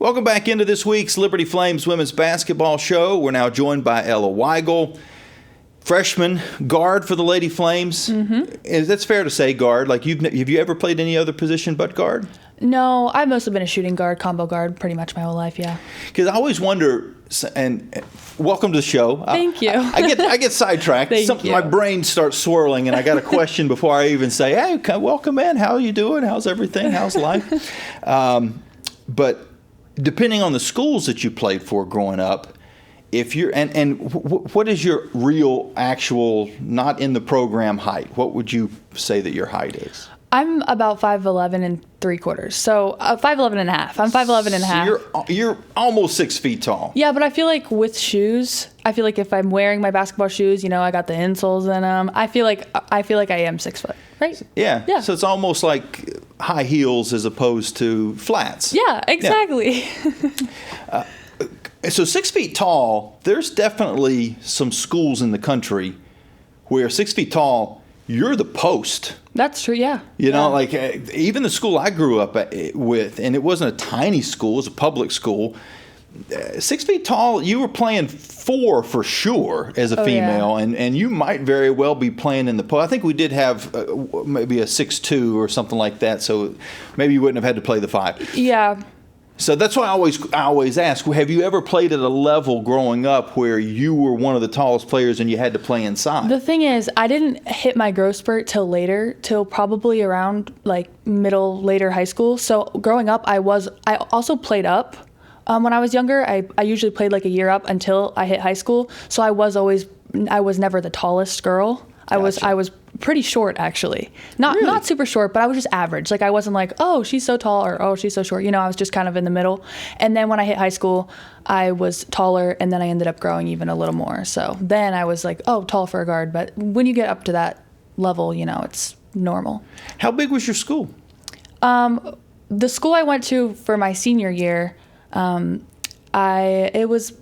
Welcome back into this week's Liberty Flames women's basketball show. We're now joined by Ella Wigal, freshman guard for the Lady Flames. Mm-hmm. That's fair to say, guard. Like, have you ever played any other position but guard? No, I've mostly been a shooting guard, combo guard, pretty much my whole life. Yeah. Because I always wonder. And welcome to the show. Thank you. I get sidetracked. My brain starts swirling, and I got a question before I even say, "Hey, welcome in. How are you doing? How's everything? How's life?" But depending on the schools that you played for growing up, if you're what is your real, actual, not in the program height? What would you say that your height is? I'm about 5'11" and 3/4, so 5'11" and a half. I'm 5'11" and a half. You're almost 6 feet tall. Yeah, but I feel like with shoes, I feel like if I'm wearing my basketball shoes, I got the insoles in them. I feel like I am 6 foot, right? Yeah. So it's almost like high heels as opposed to flats. Yeah, exactly. Yeah. So 6 feet tall. There's definitely some schools in the country where 6 feet tall, you're the post. That's true, yeah. Like even the school I grew up with, and it wasn't a tiny school, it was a public school. 6 feet tall, you were playing 4 for sure as a female, yeah. and you might very well be playing in the post. I think we did have maybe a 6'2" or something like that, so maybe you wouldn't have had to play the 5. Yeah. So that's why I always ask, have you ever played at a level growing up where you were one of the tallest players and you had to play inside? The thing is, I didn't hit my growth spurt till probably around like later high school. So growing up, I also played up. When I was younger, I usually played like a year up until I hit high school. So I was never the tallest girl. Gotcha. I was pretty short, actually. Not super short, but I was just average. Like, I wasn't like, oh, she's so tall, or oh, she's so short. I was just kind of in the middle. And then when I hit high school, I was taller, and then I ended up growing even a little more. So then I was like, oh, tall for a guard. But when you get up to that level, it's normal. How big was your school? The school I went to for my senior year, it was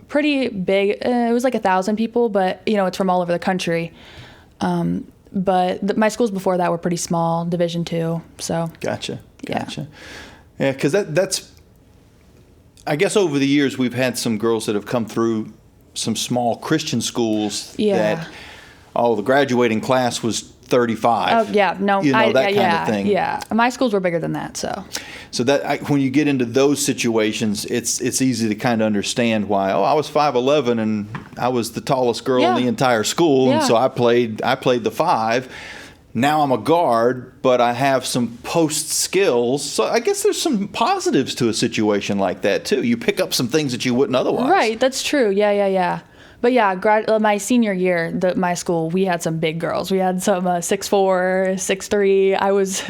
pretty big. It was like 1,000 people, but it's from all over the country. But my schools before that were pretty small, Division II. So gotcha. Yeah, because that's. I guess over the years we've had some girls that have come through some small Christian schools. Yeah. That the graduating class was 35. Oh yeah, no, that kind of thing. Yeah, my schools were bigger than that. So that when you get into those situations, it's easy to kind of understand why. I was 5'11" and I was the tallest girl in the entire school, and so I played the 5. Now I'm a guard, but I have some post skills. So I guess there's some positives to a situation like that too. You pick up some things that you wouldn't otherwise. Right, that's true. Yeah. But yeah, my senior year, my school, we had some big girls. We had some 6'4", 6'3".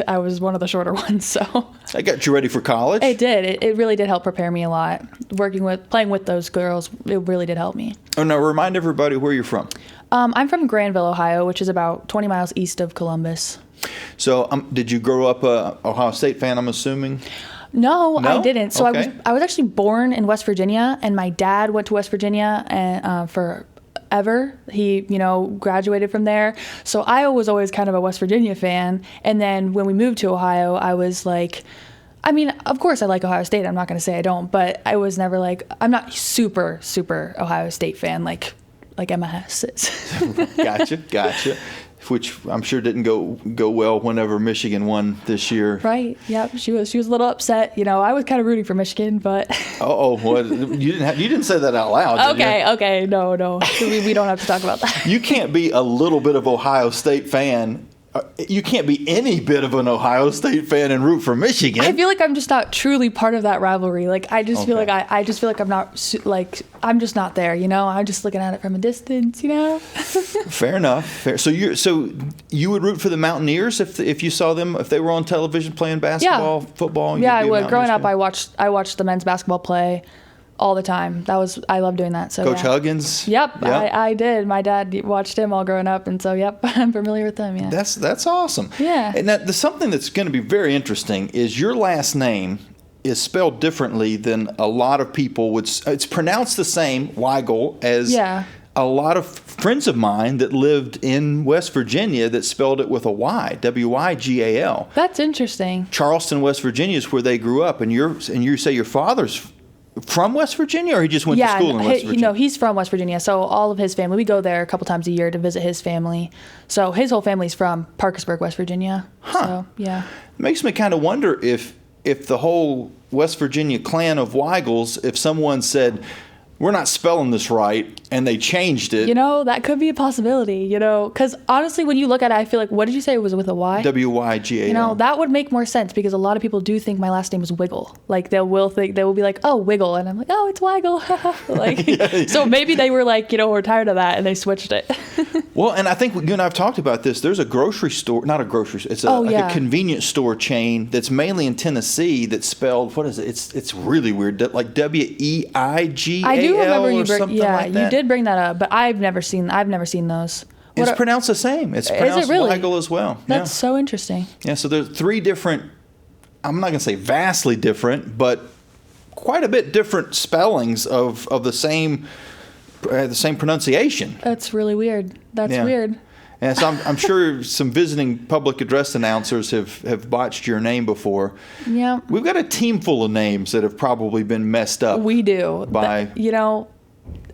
I was one of the shorter ones, so. That got you ready for college? It did. It really did help prepare me a lot. Playing with those girls, it really did help me. Oh, now remind everybody where you're from. I'm from Granville, Ohio, which is about 20 miles east of Columbus. So did you grow up a Ohio State fan, I'm assuming? No, I didn't. So okay. I was actually born in West Virginia, and my dad went to West Virginia and forever. He, graduated from there. So I was always kind of a West Virginia fan. And then when we moved to Ohio, I was like, of course I like Ohio State. I'm not going to say I don't, but I was never like, I'm not super, super Ohio State fan like Emma Hess is. Gotcha. Which I'm sure didn't go well whenever Michigan won this year. Right. Yep. She was a little upset. I was kind of rooting for Michigan, but. What? You didn't say that out loud. Okay. No. We don't have to talk about that. You can't be a little bit of Ohio State fan. You can't be any bit of an Ohio State fan and root for Michigan. I feel like I'm just not truly part of that rivalry. Like I just feel like I just feel like I'm not I'm just not there. I'm just looking at it from a distance. Fair enough. So you would root for the Mountaineers if you saw them, if they were on television playing basketball, football. Yeah, I would. Growing up, I watched the men's basketball play all the time. I love doing that. So Coach Huggins. Yep. I did. My dad watched him all growing up, and so I'm familiar with them. Yeah, that's awesome. Yeah. And there's something that's going to be very interesting is your last name is spelled differently than a lot of people would. It's pronounced the same, Wigal, as a lot of friends of mine that lived in West Virginia that spelled it with a Y, W-Y-G-A-L. That's interesting. Charleston, West Virginia is where they grew up, and you say your father's from West Virginia, or he just went to school in West Virginia? No, he's from West Virginia. So all of his family, we go there a couple times a year to visit his family. So his whole family's from Parkersburg, West Virginia. Huh. So, yeah. It makes me kind of wonder if the whole West Virginia clan of Wigals, if someone said, we're not spelling this right, and they changed it. That could be a possibility, because honestly, when you look at it, I feel like, what did you say it was with a Y? W-Y-G-A-L. That would make more sense, because a lot of people do think my last name is Wiggle. Like, they will be like, oh, Wiggle. And I'm like, oh, it's Wiggle. So maybe they were like, we're tired of that, and they switched it. Well, and I think you and I have talked about this. There's a grocery store, not a grocery store, it's a convenience store chain that's mainly in Tennessee that's spelled, what is it? It's really weird, like W-E-I-G-A-L. I do remember you you did bring that up, but I've never seen those. It's pronounced the same. It's pronounced Weigel as well. That's so interesting. Yeah, so there's 3 different, I'm not going to say vastly different, but quite a bit different spellings of the same pronunciation. That's really weird. That's weird. And so I'm sure some visiting public address announcers have botched your name before. Yeah. We've got a team full of names that have probably been messed up. We do. By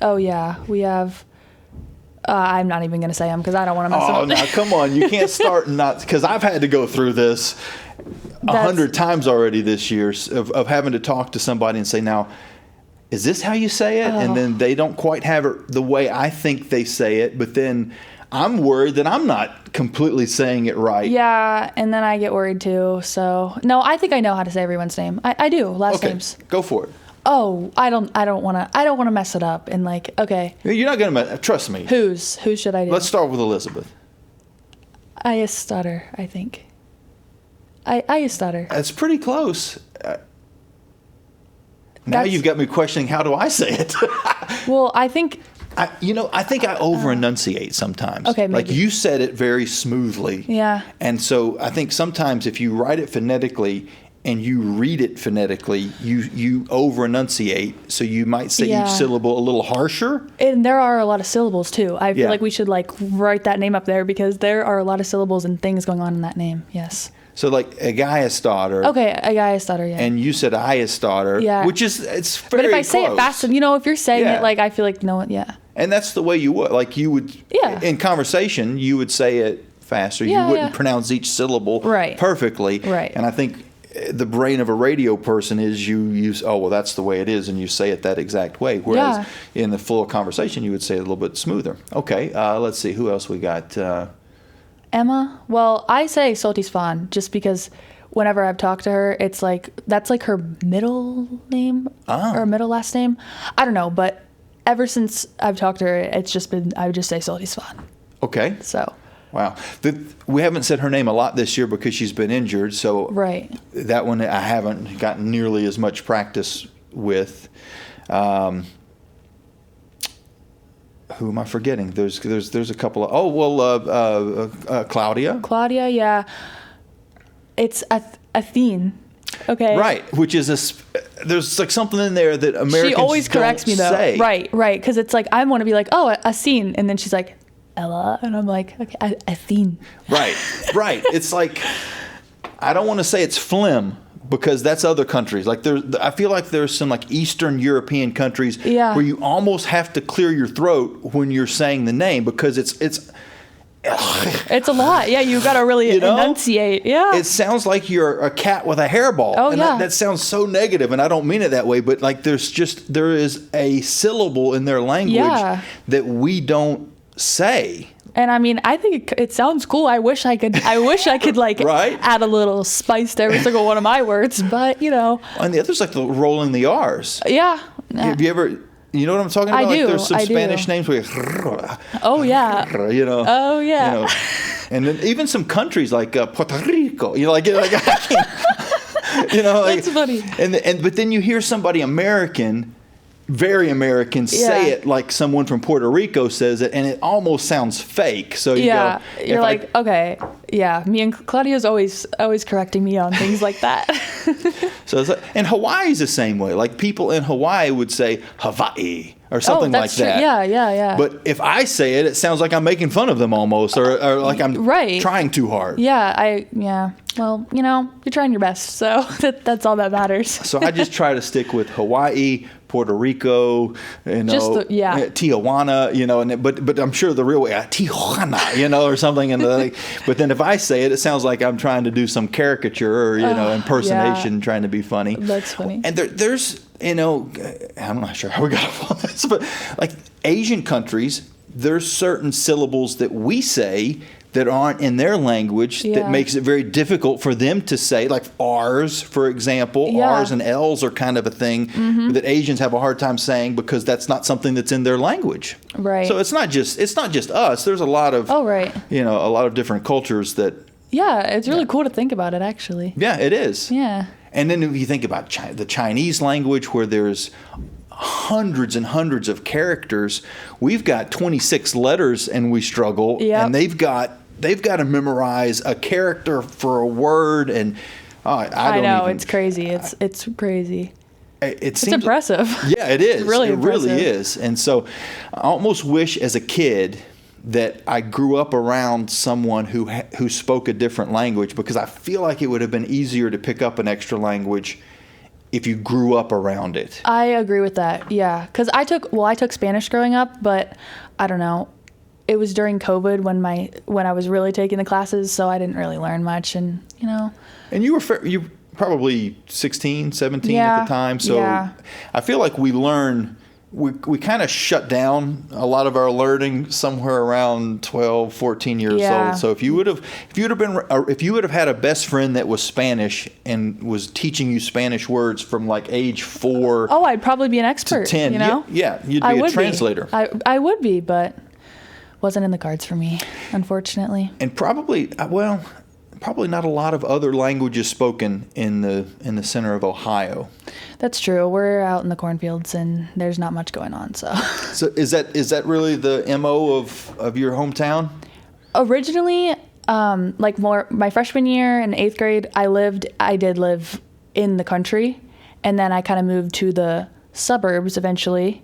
oh yeah, we have. I'm not even going to say them because I don't want to mess them up. Oh, now come on. You can't start not, because I've had to go through this 100 times already this year of having to talk to somebody and say, now, is this how you say it? And then they don't quite have it the way I think they say it, but then I'm worried that I'm not completely saying it right. Yeah, and then I get worried too. So, no, I think I know how to say everyone's name. I do, last names. Go for it. Oh, I don't want to mess it up and okay. You're not going to trust me. Who should I do? Let's start with Elizabeth. Ayestadder, I think. Ayestadder. That's pretty close. Now you've got me questioning, how do I say it? Well, I think I over enunciate sometimes. Okay, maybe. Like you said it very smoothly. Yeah. And so I think sometimes if you write it phonetically and you read it phonetically, you over enunciate. So you might say each syllable a little harsher. And there are a lot of syllables too. I feel like we should write that name up there because there are a lot of syllables and things going on in that name. Yes. So like Ayestadder. Okay, Ayestadder, yeah. And you said Ayestadder, which is, it's very But if I close. say it fast, if you're saying it, I feel like, And that's the way you would. Like you would, in conversation, you would say it faster. Yeah, you wouldn't pronounce each syllable perfectly. Right. And I think the brain of a radio person is you use, that's the way it is, and you say it that exact way. Whereas in the flow of conversation, you would say it a little bit smoother. Okay, let's see. Who else we got? Emma? Well, I say Sotisfan just because whenever I've talked to her, it's that's her middle name or middle last name. I don't know, but ever since I've talked to her, it's just been, I would just say Sotisfan. Okay. So. Wow. We haven't said her name a lot this year because she's been injured, so that one I haven't gotten nearly as much practice with. Who am I forgetting? There's a couple of Claudia. Claudia, yeah. It's Athene. Okay. Right, which is there's something in there that Americans she always corrects me though. Say. Right, because it's I want to be like, oh, Athene, and then she's like, Ella, and I'm like, okay, Athene. Right. It's I don't want to say it's phlegm, because that's other countries. I feel like there's some Eastern European countries where you almost have to clear your throat when you're saying the name because it's a lot. Yeah, you got to really enunciate. Yeah. It sounds like you're a cat with a hairball. Oh, and that sounds so negative, and I don't mean it that way, but there is a syllable in their language that we don't say. And I mean, I think it sounds cool. I wish I could add a little spice to every single one of my words, but And the other's the rolling the R's. Yeah. Have you ever, you know what I'm talking about? I do. There's some Spanish names where oh yeah. Oh yeah. And then even some countries like Puerto Rico, I can't, That's funny. But then you hear somebody American, very American, say it like someone from Puerto Rico says it, and it almost sounds fake. So you're okay, yeah. Me and Claudia's always correcting me on things like that. So and Hawaii's the same way. Like people in Hawaii would say Hawaii or something like that. True. Yeah. But if I say it, it sounds like I'm making fun of them almost, or like I'm trying too hard. Yeah. Well, you're trying your best, so that's all that matters. So I just try to stick with Hawaii, Puerto Rico, Tijuana, but I'm sure the real way, Tijuana, or something. But then if I say it, it sounds like I'm trying to do some caricature or, impersonation, trying to be funny. That's funny. And there's, I'm not sure how we got off on this, but like Asian countries, there's certain syllables that we say that aren't in their language that makes it very difficult for them to say, like R's, for example. R's and L's are kind of a thing that Asians have a hard time saying because that's not something that's in their language. Right. So it's not just us. There's a lot of a lot of different cultures that. Yeah, it's really cool to think about it, actually. Yeah, it is. Yeah. And then if you think about the Chinese language, where there's hundreds and hundreds of characters, we've got 26 letters and we struggle. Yep. And they've got to memorize a character for a word, and I know it's crazy. It's crazy. It's impressive. Yeah, it is. It's really impressive. Really is. And so I almost wish as a kid that I grew up around someone who spoke a different language, because I feel like it would have been easier to pick up an extra language if you grew up around it. I agree with that. Yeah, because I took Spanish growing up, but I don't know. It was during COVID when I was really taking the classes, so I didn't really learn much, and And you were probably 16, 17 at the time, so I feel like we kind of shut down a lot of our learning somewhere around 12, 14 years old. So if you would have had a best friend that was Spanish and was teaching you Spanish words from like age 4, I'd probably be an expert. To 10, you'd be a translator. I would be, but wasn't in the cards for me, unfortunately. And probably not a lot of other languages spoken in the center of Ohio. That's true. We're out in the cornfields, and there's not much going on. So is that really the MO of your hometown? Originally, my freshman year in 8th grade, I did live in the country, and then I kind of moved to the suburbs eventually,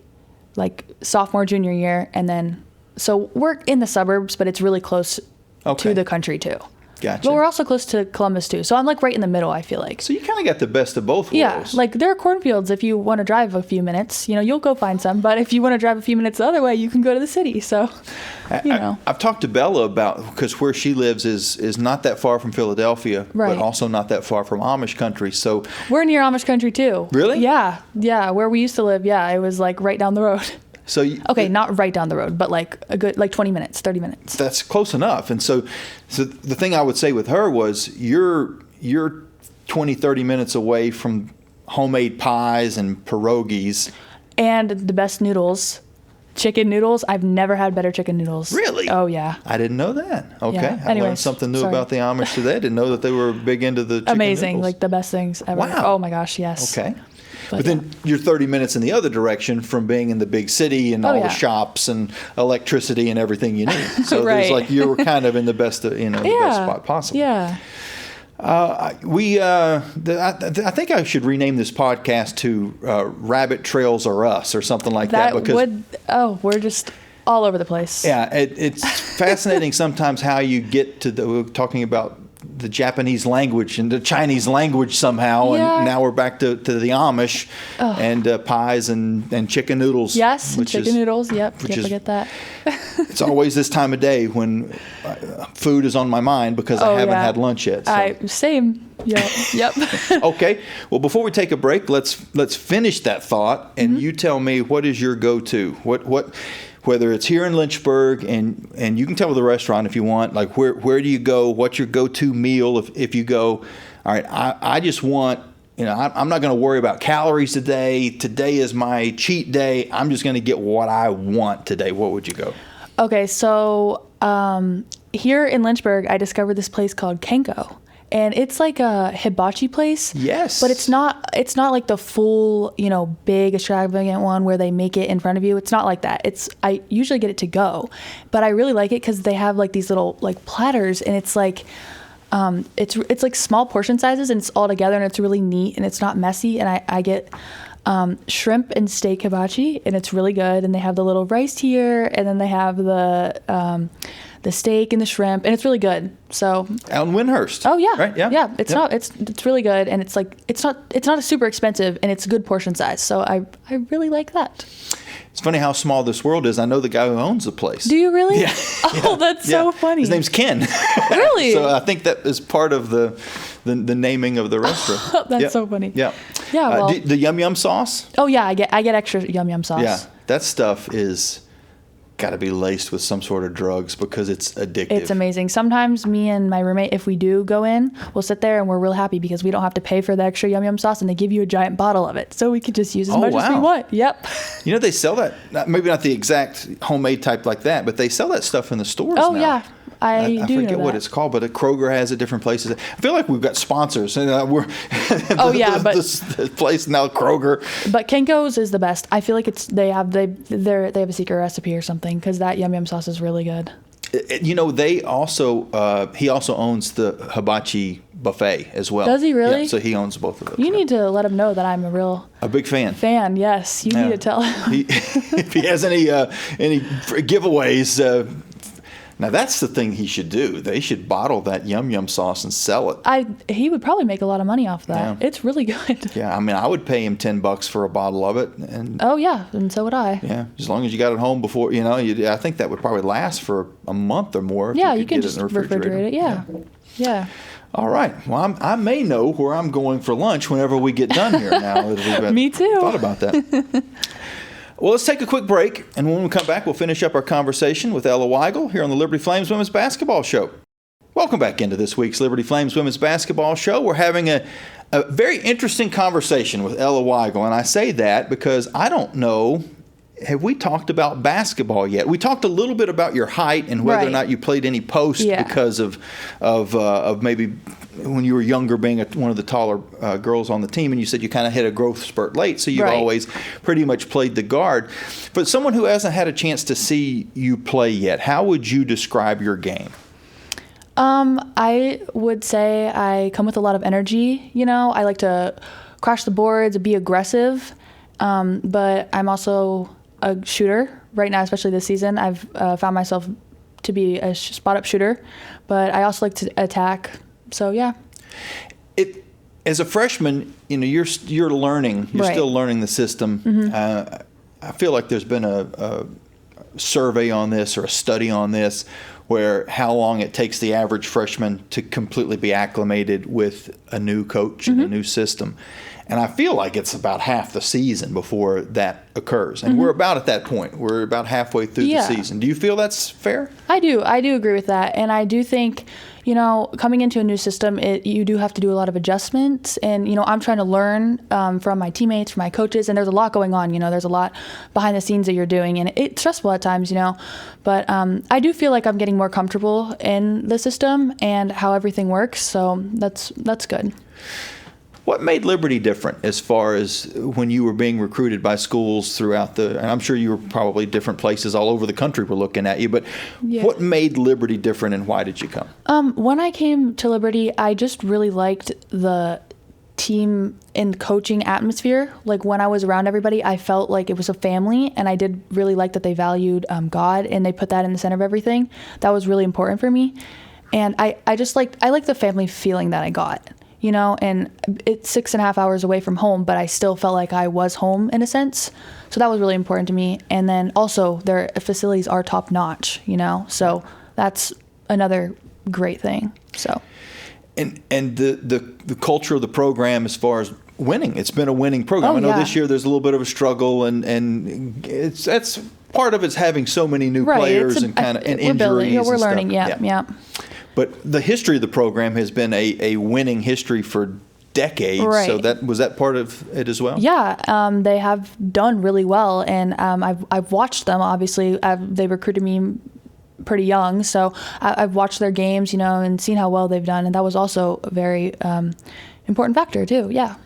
like sophomore, junior year, and then. So we're in the suburbs, but it's really close to the country too. Gotcha. But we're also close to Columbus too. So I'm like right in the middle, I feel like. So you kind of got the best of both worlds. Yeah, like there are cornfields if you want to drive a few minutes. You'll go find some. But if you want to drive a few minutes the other way, you can go to the city. So, I've talked to Bella because where she lives is not that far from Philadelphia, but also not that far from Amish country. So we're near Amish country too. Really? Yeah. Where we used to live, it was like right down the road. So not right down the road, but like a good 20 minutes, 30 minutes. That's close enough. And so the thing I would say with her was you're 20, 30 minutes away from homemade pies and pierogies. And the best noodles. Chicken noodles. I've never had better chicken noodles. Really? Oh, yeah. I didn't know that. Okay. Yeah. I learned something new about the Amish today. I didn't know that they were big into the chicken Amazing. noodles. Like the best things ever. Wow. Oh, my gosh, yes. Okay. But then you're 30 minutes in the other direction from being in the big city and all the shops and electricity and everything you need. So there's like you were kind of in the best, the best spot possible. Yeah. I think I should rename this podcast to "Rabbit Trails Are Us" or something like that. We're just all over the place. Yeah, it's fascinating sometimes how you get to we're talking about the Japanese language and the Chinese language somehow, and now we're back to the Amish and pies and chicken noodles. Yes, chicken noodles. Yep, can't forget that. It's always this time of day when food is on my mind because I haven't had lunch yet. So. Same. Yep. Okay. Well, before we take a break, let's finish that thought, and you tell me what is your go-to. What whether it's here in Lynchburg, and you can tell the restaurant if you want, like where do you go? What's your go-to meal if you go, all right, I just want, I'm not going to worry about calories today. Today is my cheat day. I'm just going to get what I want today. What would you go? Okay, so here in Lynchburg, I discovered this place called Kenko. And it's like a hibachi place. Yes. But it's not like the full, big extravagant one where they make it in front of you. It's not like that. I usually get it to go. But I really like it because they have like these little like platters, and it's like it's like small portion sizes, and it's all together, and it's really neat, and it's not messy. And I get shrimp and steak hibachi, and it's really good. And they have the little rice here, and then they have the steak and the shrimp, and it's really good. So out in Windhurst. Oh yeah, right, yeah, yeah. It's really good, and it's not a super expensive, and it's a good portion size. So I really like that. It's funny how small this world is. I know the guy who owns the place. Do you really? Yeah. Oh, that's so funny. His name's Ken. Really? So I think that is part of the naming of the restaurant. That's so funny. Yeah. Yeah. Well, the yum yum sauce. Oh yeah, I get extra yum yum sauce. Yeah, that stuff is got to be laced with some sort of drugs because it's addictive. It's amazing. Sometimes me and my roommate, if we do go in, we'll sit there and we're real happy because we don't have to pay for the extra yum yum sauce, and they give you a giant bottle of it, so we can just use as much as we want. Yep. You know, they sell that, maybe not the exact homemade type like that, but they sell that stuff in the stores now. Oh yeah. I do forget know what that. it's called, but Kroger has it different places. I feel like we've got sponsors, and we're the place now, Kroger. But Kenko's is the best. I feel like they have a secret recipe or something, because that yum yum sauce is really good. You know, he also owns the hibachi buffet as well. Does he really? Yeah, so he owns both of those. You need to let him know that I'm a big fan. Yes, you need to tell him. If he has any giveaways. Now, that's the thing he should do. They should bottle that yum yum sauce and sell it. He would probably make a lot of money off that. Yeah. It's really good. Yeah, I mean, I would pay him $10 for a bottle of it. Oh yeah, and so would I. Yeah, as long as you got it home before, I think that would probably last for a month or more. Yeah, you can just refrigerate it. Yeah. All right. Well, I may know where I'm going for lunch whenever we get done here now. Me too. Thought about that. Well, let's take a quick break, and when we come back, we'll finish up our conversation with Ella Wigal here on the Liberty Flames Women's Basketball Show. Welcome back into this week's Liberty Flames Women's Basketball Show. We're having a very interesting conversation with Ella Wigal, and I say that because I don't know, have we talked about basketball yet? We talked a little bit about your height and whether or not you played any post because of maybe when you were younger being one of the taller girls on the team, and you said you kind of hit a growth spurt late, so you've always pretty much played the guard. But someone who hasn't had a chance to see you play yet, how would you describe your game? I would say I come with a lot of energy. I like to crash the boards, be aggressive, but I'm also a shooter right now, especially this season. I've found myself to be a spot-up shooter, but I also like to attack. So yeah. As a freshman, you're learning. You're still learning the system. Mm-hmm. I feel like there's been a survey on this or a study on this, where how long it takes the average freshman to completely be acclimated with a new coach and a new system. And I feel like it's about half the season before that occurs. And we're about at that point. We're about halfway through the season. Do you feel that's fair? I do agree with that. And I do think, coming into a new system, you do have to do a lot of adjustments. And, I'm trying to learn from my teammates, from my coaches, and there's a lot going on. There's a lot behind the scenes that you're doing, and it's stressful at times, But I do feel like I'm getting more comfortable in the system and how everything works. So that's good. What made Liberty different as far as when you were being recruited by schools throughout and I'm sure you were probably different places all over the country were looking at you, but what made Liberty different and why did you come? When I came to Liberty, I just really liked the team and coaching atmosphere. Like when I was around everybody, I felt like it was a family, and I did really like that they valued God and they put that in the center of everything. That was really important for me. And I like the family feeling that I got. And it's 6.5 hours away from home, but I still felt like I was home in a sense. So that was really important to me. And then also their facilities are top notch, so that's another great thing. So. And the culture of the program as far as winning, it's been a winning program. I know this year there's a little bit of a struggle and that's part of it's having so many new players and injuries. We're learning. Yeah. But the history of the program has been a winning history for decades. Right. So was that part of it as well? Yeah, they have done really well, and I've watched them. Obviously, they recruited me pretty young, so I've watched their games, and seen how well they've done, and that was also a very important factor too. Yeah.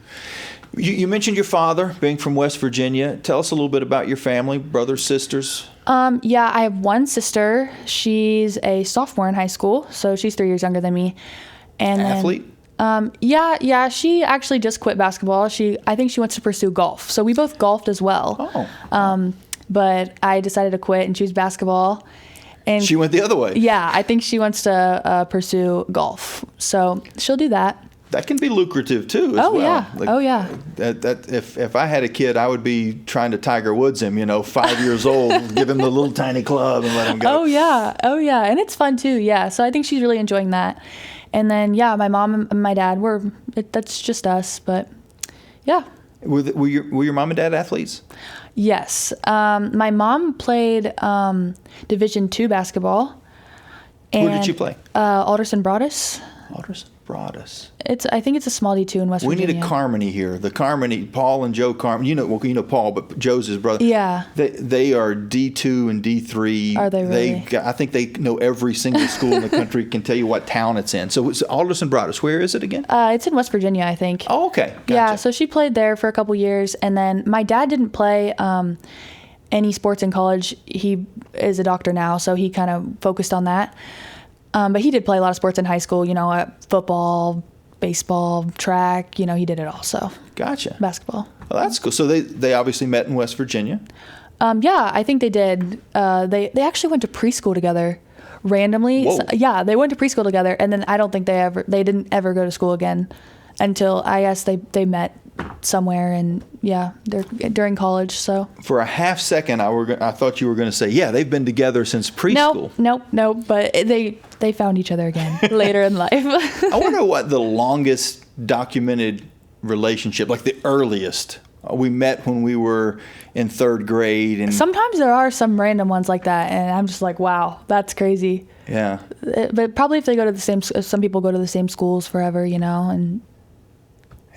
You mentioned your father being from West Virginia. Tell us a little bit about your family, brothers, sisters. Yeah, I have one sister. She's a sophomore in high school, so she's 3 years younger than me. And athlete? Yeah. She actually just quit basketball. I think she wants to pursue golf. So we both golfed as well. Oh. But I decided to quit and choose basketball. And she went the other way. Yeah, I think she wants to pursue golf. So she'll do that. That can be lucrative too, as well. Yeah. Like, yeah. That if I had a kid, I would be trying to Tiger Woods him. 5 years old, give him the little tiny club and let him go. Oh yeah, and it's fun too. Yeah, so I think she's really enjoying that. And then my mom and my dad that's just us. But yeah. Were your mom and dad athletes? Yes. My mom played Division II basketball. Where did you play? Alderson Broadus. Alderson Broadus. I think it's a small D2 in West Virginia. We need a Carmody here. The Carmody, Paul and Joe Carmody. You know Paul, but Joe's his brother. Yeah. They are D2 and D3. Are they really? I think they know every single school in the country, can tell you what town it's in. So it's Alderson Broadus. Where is it again? It's in West Virginia, I think. Oh, okay. Gotcha. Yeah, so she played there for a couple years. And then my dad didn't play any sports in college. He is a doctor now, so he kind of focused on that. But he did play a lot of sports in high school, football, baseball, track, he did it all. So gotcha. Basketball. Well, that's cool. So they obviously met in West Virginia. Yeah, I think they did. They actually went to preschool together randomly. Whoa. So, yeah, they went to preschool together, and then I don't think they didn't ever go to school again until I guess they met somewhere, and they're during college. So for a half second, I thought you were going to say, yeah, they've been together since preschool. Nope. But they found each other again later in life. I wonder what the longest documented relationship, like the earliest. We met when we were in third grade, and sometimes there are some random ones like that, and I'm just like, wow, that's crazy. Yeah. But probably if they go to the same, some people go to the same schools forever, and.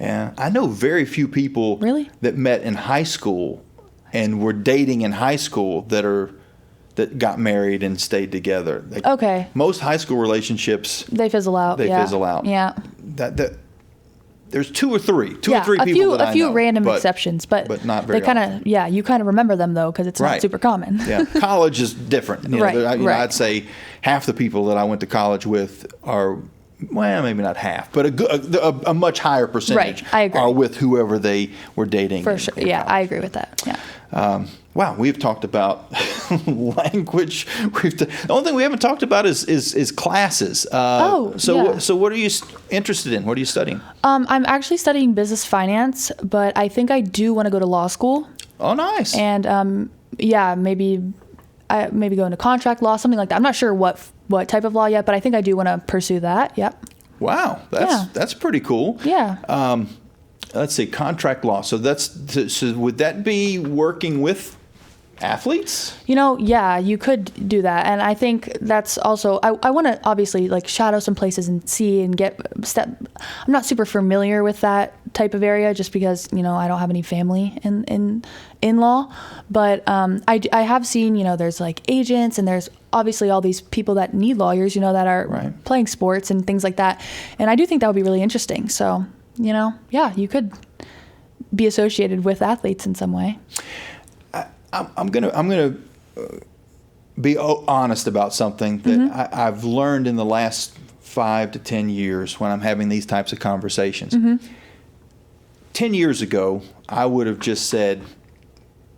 Yeah, I know very few people that met in high school and were dating in high school that got married and stayed together. Okay. Most high school relationships they fizzle out. Fizzle out. Yeah. That there's two or three people that I know. A few random exceptions, but not very. They kind of you kind of remember them though because it's not super common. Yeah, college is different. Right. I'd say half the people that I went to college with are. Well, maybe not half, but a much higher percentage I agree. are with whoever they were dating. For sure. Yeah, I agree with that. Yeah. Wow, we've talked about language. The only thing we haven't talked about is classes. So what are you interested in? What are you studying? I'm actually studying business finance, but I think I do want to go to law school. Oh, nice. And maybe go into contract law, something like that. I'm not sure what type of law yet, but I think I do want to pursue that. Yep. Wow, that's pretty cool. Yeah. Let's see, contract law. So so would that be working with athletes? Yeah, you could do that. And I think that's also, I want to obviously shadow some places and see and I'm not super familiar with that type of area just because, I don't have any family in law. But I have seen, there's agents and there's obviously all these people that need lawyers, that are playing sports and things like that. And I do think that would be really interesting. So, you could be associated with athletes in some way. I'm gonna be honest about something that I've learned in the last 5 to 10 years when I'm having these types of conversations. 10 years ago, I would have just said,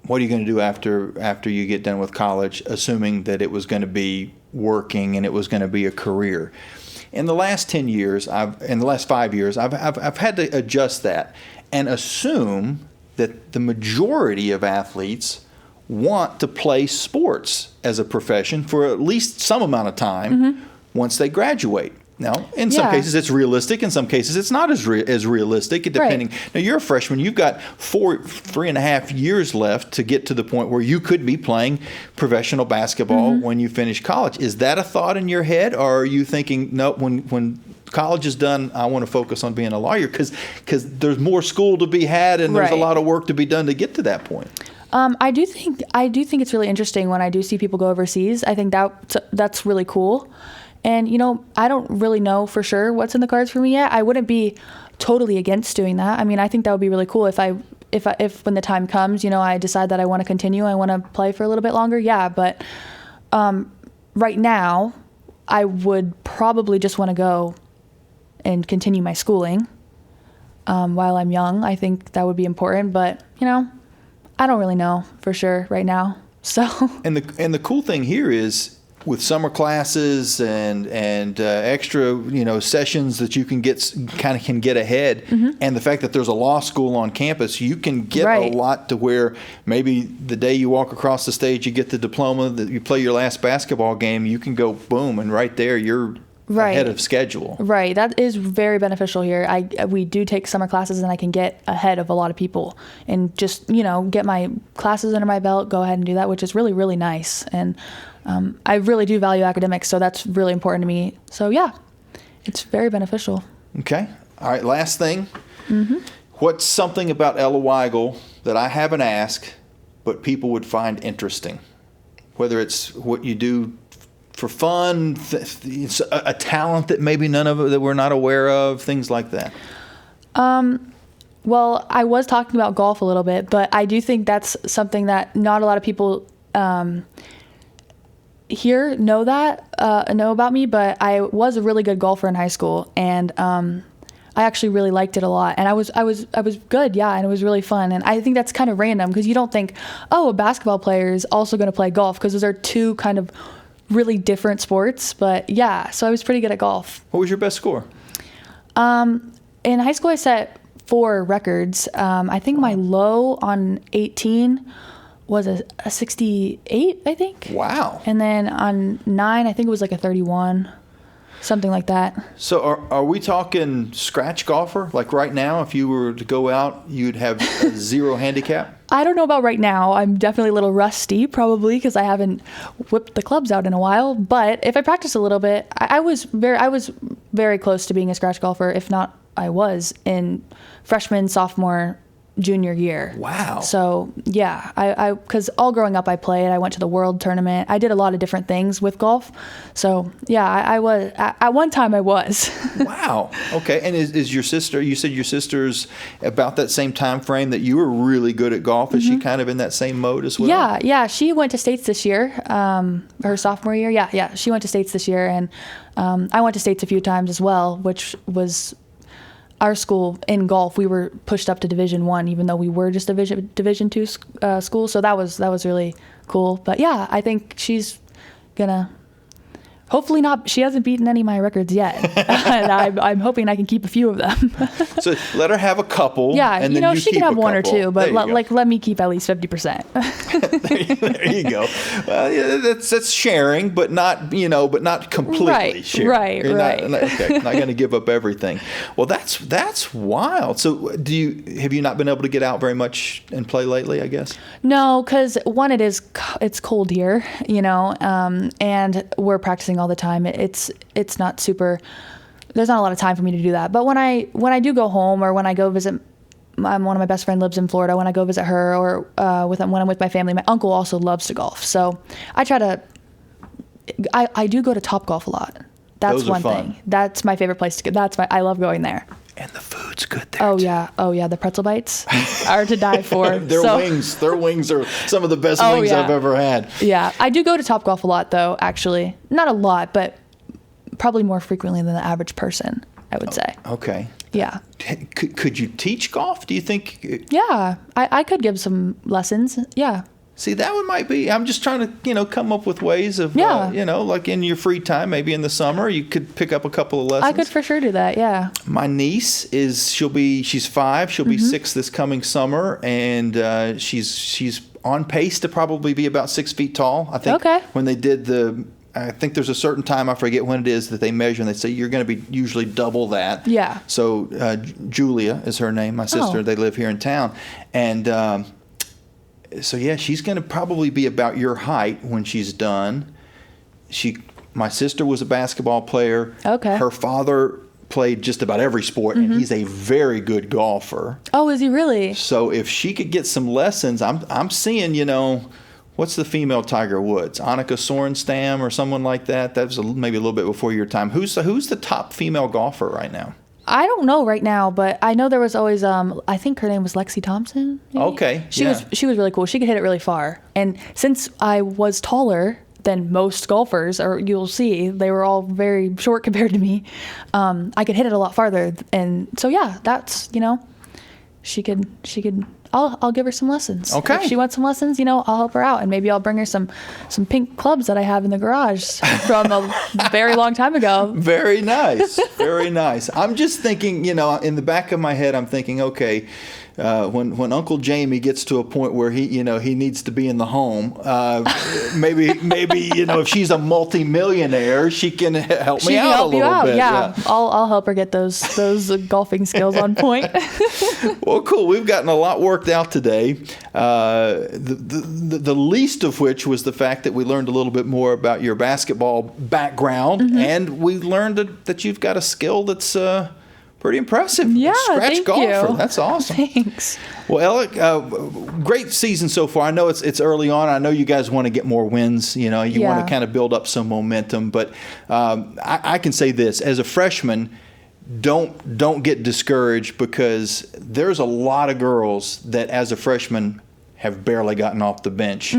"What are you going to do after you get done with college?" Assuming that it was going to be working and it was going to be a career. In the last 10 years, in the last 5 years, I've had to adjust that and assume that the majority of athletes want to play sports as a profession for at least some amount of time once they graduate. Now, in some cases it's realistic. In some cases it's not as realistic, depending. Now, you're a freshman. You've got 3.5 years left to get to the point where you could be playing professional basketball when you finish college. Is that a thought in your head, or are you thinking, no, when college is done, I want to focus on being a lawyer because there's more school to be had and there's a lot of work to be done to get to that point? I do think it's really interesting when I do see people go overseas. I think that's really cool. And, I don't really know for sure what's in the cards for me yet. I wouldn't be totally against doing that. I mean, I think that would be really cool if when the time comes, I decide that I want to continue, I want to play for a little bit longer. Yeah. But right now, I would probably just want to go and continue my schooling while I'm young. I think that would be important, but I don't really know for sure right now. So and the cool thing here is with summer classes and extra sessions that you can get ahead, and the fact that there's a law school on campus, you can get a lot to where maybe the day you walk across the stage, you get the diploma, that you play your last basketball game, you can go boom, and right there you're ahead of schedule. Right. That is very beneficial here. We do take summer classes, and I can get ahead of a lot of people and just, get my classes under my belt, go ahead and do that, which is really, really nice. And I really do value academics, so that's really important to me. So, yeah, it's very beneficial. Okay. All right, last thing. What's something about Ella Wigal that I haven't asked but people would find interesting? Whether it's what you do for fun, it's a talent that maybe none of it that we're not aware of, things like that. Well, I was talking about golf a little bit, but I do think that's something that not a lot of people here know about me. But I was a really good golfer in high school, and I actually really liked it a lot, and I was good, yeah, and it was really fun. And I think that's kind of random because you don't think, oh, a basketball player is also going to play golf, because those are two kind of really different sports. But yeah, so I was pretty good at golf. What was your best score? In high school, I set 4 records. I think my low on 18 was a 68, I think. Wow. And then on 9, I think it was like a 31. Something like that. So are we talking scratch golfer? Like right now, if you were to go out, you'd have a 0 handicap? I don't know about right now. I'm definitely a little rusty, probably, because I haven't whipped the clubs out in a while. But if I practice a little bit, I was very close to being a scratch golfer, if not I was, in freshman, sophomore, junior year. Wow. So yeah, I because all growing up I played. I went to the world tournament. I did a lot of different things with golf. So yeah, I was at one time I was. Wow. Okay. And is your sister? You said your sister's about that same time frame that you were really good at golf. Is she kind of in that same mode as well? Yeah. She went to States this year. Her sophomore year. Yeah. She went to States this year, and I went to States a few times as well, which was. Our school in golf, we were pushed up to Division I, even though we were just a Division II school. So that was really cool. But yeah, I think she's gonna hopefully not. She hasn't beaten any of my records yet, and I'm hoping I can keep a few of them. So let her have a couple. Yeah, and then she can have one or two, but let me keep at least 50%. There you go. Yeah, that's sharing, but not completely sharing. Right. Not going to give up everything. Well, that's wild. So have you not been able to get out very much and play lately, I guess? No, because one, it's cold here, and we're practicing all the time. It's not super. There's not a lot of time for me to do that. But when I do go home, or when I go visit, one of my best friend lives in Florida. When I go visit her, or when I'm with my family, my uncle also loves to golf. So I try to. I do go to Topgolf a lot. That's Those are one fun. thing. That's my favorite place to go. I love going there. And the food's good there. Oh yeah. The pretzel bites are to die for. Their wings are some of the best wings I've ever had. Yeah, I do go to Topgolf a lot, though. Actually, not a lot, but probably more frequently than the average person, I would say. Okay. Yeah. Could you teach golf? Do you think? Yeah, I could give some lessons. Yeah. See, that one might be. I'm just trying to, come up with ways of, like in your free time, maybe in the summer, you could pick up a couple of lessons. I could for sure do that. Yeah. My niece she's 5. She'll be 6 this coming summer, and she's on pace to probably be about 6 feet tall. I think. Okay. When they did I think there's a certain time, I forget when it is, that they measure, and they say you're going to be usually double that. Yeah. So Julia is her name, my sister. Oh. They live here in town, and. So yeah, she's going to probably be about your height when she's done. My sister was a basketball player. Okay. Her father played just about every sport, and he's a very good golfer. Oh, is he really? So if she could get some lessons, I'm seeing, what's the female Tiger Woods? Annika Sorenstam or someone like that. That was maybe a little bit before your time. Who's the top female golfer right now? I don't know right now, but I know there was always I think her name was Lexi Thompson. Maybe? Okay. She was really cool. She could hit it really far. And since I was taller than most golfers, or you'll see they were all very short compared to me. I could hit it a lot farther. And so, yeah, that's, she could, I'll give her some lessons. Okay. If she wants some lessons, I'll help her out, and maybe I'll bring her some pink clubs that I have in the garage from a very long time ago. Very nice. Very nice. I'm just thinking, in the back of my head, I'm thinking, okay, when Uncle Jamie gets to a point where he needs to be in the home, maybe if she's a multi-millionaire, she can help me out a little bit. Yeah. I'll help her get those golfing skills on point. Well, cool. We've gotten a lot worked out today. The least of which was the fact that we learned a little bit more about your basketball background, and we learned that you've got a skill that's pretty impressive. Yeah, Scratch golfer. You. That's awesome. Thanks. Well, Ella, great season so far. I know it's early on. I know you guys want to get more wins. You want to kind of build up some momentum. But I can say this: as a freshman, don't get discouraged, because there's a lot of girls that, as a freshman, have barely gotten off the bench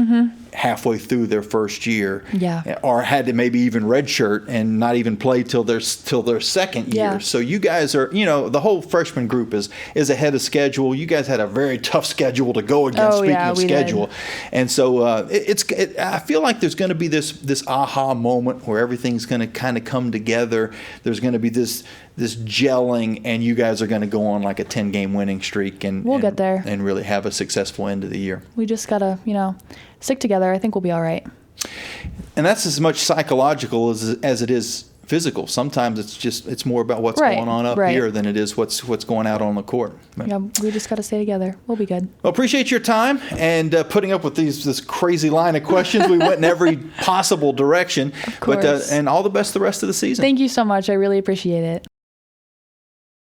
halfway through their first year, or had to maybe even redshirt and not even play till their second year. So you guys are, the whole freshman group is ahead of schedule. You guys had a very tough schedule to go against. Speaking of schedule, and so I feel like there's going to be this aha moment where everything's going to kind of come together. There's going to be this gelling, and you guys are going to go on like a 10-game winning streak, and we'll get there and really have a successful end of the year. We just gotta, stick together. I think we'll be all right. And that's as much psychological as it is physical. Sometimes it's more about what's going on up here than it is what's going out on the court. But, yeah, we just got to stay together. We'll be good. Well, appreciate your time and putting up with this crazy line of questions. We went in every possible direction. Of course. And all the best the rest of the season. Thank you so much. I really appreciate it.